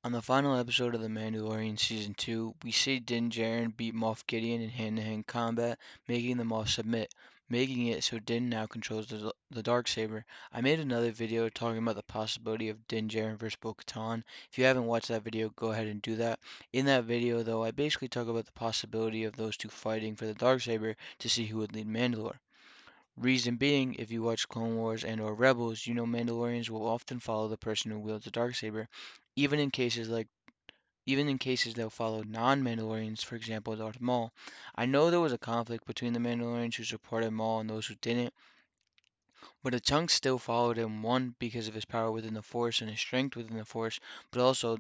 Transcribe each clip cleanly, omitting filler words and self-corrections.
On the final episode of The Mandalorian Season 2, we see Din Djarin beat Moff Gideon in hand-to-hand combat, making them all submit, making it so Din now controls the Darksaber. I made another video talking about the possibility of Din Djarin versus Bo-Katan. If you haven't watched that video, go ahead and do that. In that video, though, I basically talk about the possibility of those two fighting for the Darksaber to see who would lead Mandalore. Reason being, if you watch Clone Wars and or Rebels, you know Mandalorians will often follow the person who wields the Darksaber, even in cases like even in cases they'll follow non-Mandalorians, for example, Darth Maul. I know there was a conflict between the Mandalorians who supported Maul and those who didn't, but the chunks still followed him, one because of his power within the Force and his strength within the Force, but also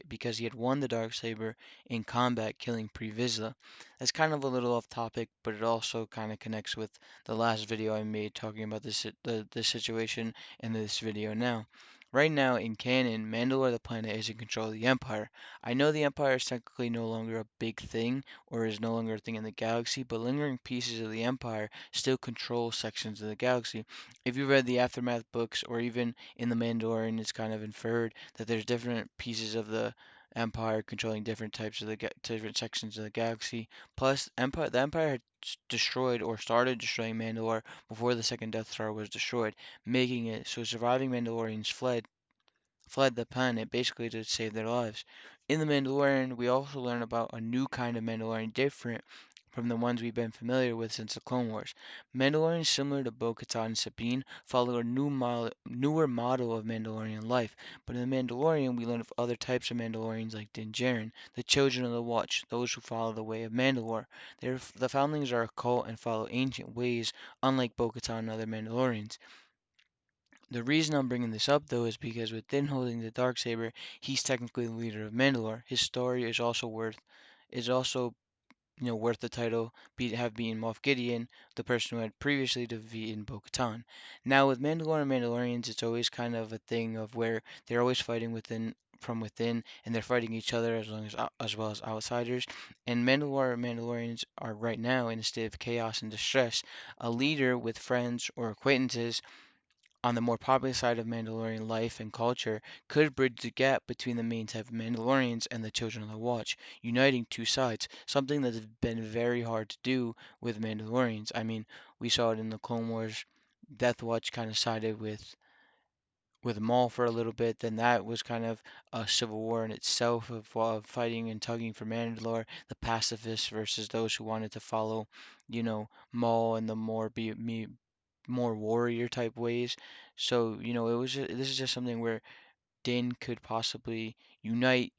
because he had won the Darksaber in combat, killing Pre Vizsla. That's kind of a little off topic, but it also kind of connects with the last video I made talking about this situation and this video now. Right now in canon, Mandalore the planet is in control of the Empire. I know the Empire is technically no longer a big thing or is no longer a thing in the galaxy, but lingering pieces of the Empire still control sections of the galaxy. If you read the Aftermath books or even in The Mandalorian, it's kind of inferred that there's different pieces of the Empire controlling different types of different sections of the galaxy. Plus, the Empire had destroyed or started destroying Mandalore before the second Death Star was destroyed, making it so surviving Mandalorians fled the planet basically to save their lives. In The Mandalorian, we also learn about a new kind of Mandalorian different from the ones we've been familiar with since the Clone Wars. Mandalorians similar to Bo-Katan and Sabine follow a newer model of Mandalorian life, but in The Mandalorian we learn of other types of Mandalorians like Din Djarin, the Children of the Watch, those who follow the way of Mandalore. The foundlings are a cult and follow ancient ways, unlike Bo-Katan and other Mandalorians. The reason I'm bringing this up, though, is because with Din holding the Darksaber, he's technically the leader of Mandalore. His story is also worth the title, have beaten Moff Gideon, the person who had previously defeated Bo-Katan. Now with Mandalore and Mandalorians, it's always kind of a thing of where they're always fighting from within, and they're fighting each other as well as outsiders. And Mandalore and Mandalorians are right now in a state of chaos and distress. A leader with friends or acquaintances on the more popular side of Mandalorian life and culture could bridge the gap between the main type of Mandalorians and the Children of the Watch, uniting two sides, something that's been very hard to do with Mandalorians. I mean, we saw it in the Clone Wars. Death Watch kind of sided with Maul for a little bit. Then that was kind of a civil war in itself of fighting and tugging for Mandalore, the pacifists versus those who wanted to follow, Maul and the more warrior type ways. So, this is just something where Din could possibly unite,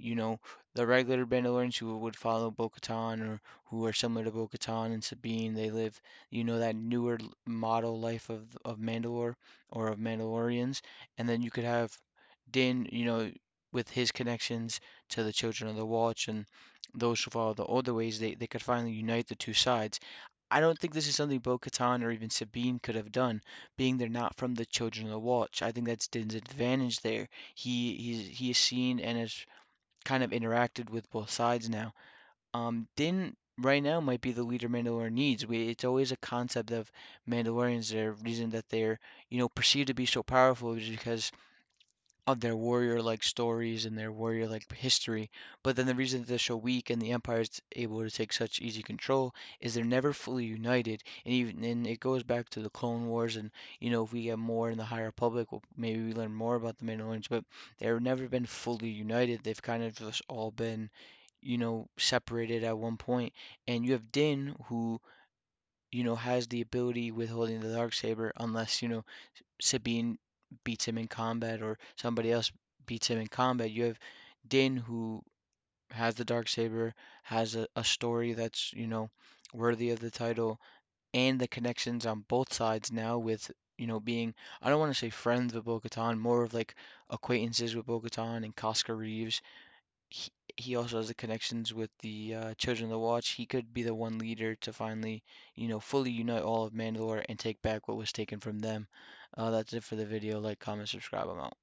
the regular Mandalorians who would follow Bo-Katan or who are similar to Bo-Katan and Sabine. They live, that newer model life of Mandalore or of Mandalorians. And then you could have Din, with his connections to the Children of the Watch and those who follow the older ways, they could finally unite the two sides. I don't think this is something Bo-Katan or even Sabine could have done, being they're not from the Children of the Watch. I think that's Din's advantage there. He has seen and has kind of interacted with both sides now. Din right now might be the leader Mandalore needs. It's always a concept of Mandalorians. The reason that they're perceived to be so powerful is because of their warrior-like stories and their warrior-like history. But then the reason that they're so weak and the Empire is able to take such easy control is they're never fully united. And it goes back to the Clone Wars. And if we get more in the High Republic, maybe we learn more about the Mandalorians. But they've never been fully united. They've kind of just all been separated at one point. And you have Din who has the ability with holding the Darksaber, unless Sabine beats him in combat or somebody else beats him in combat. You have Din who has the dark saber, has a story that's, worthy of the title, and the connections on both sides now with, being, I don't want to say friends with Bo-Katan, more of like acquaintances with Bo-Katan and Casca Reeves. He also has the connections with the Children of the Watch. He could be the one leader to finally, fully unite all of Mandalore and take back what was taken from them. That's it for the video. Like, comment, subscribe. I'm out.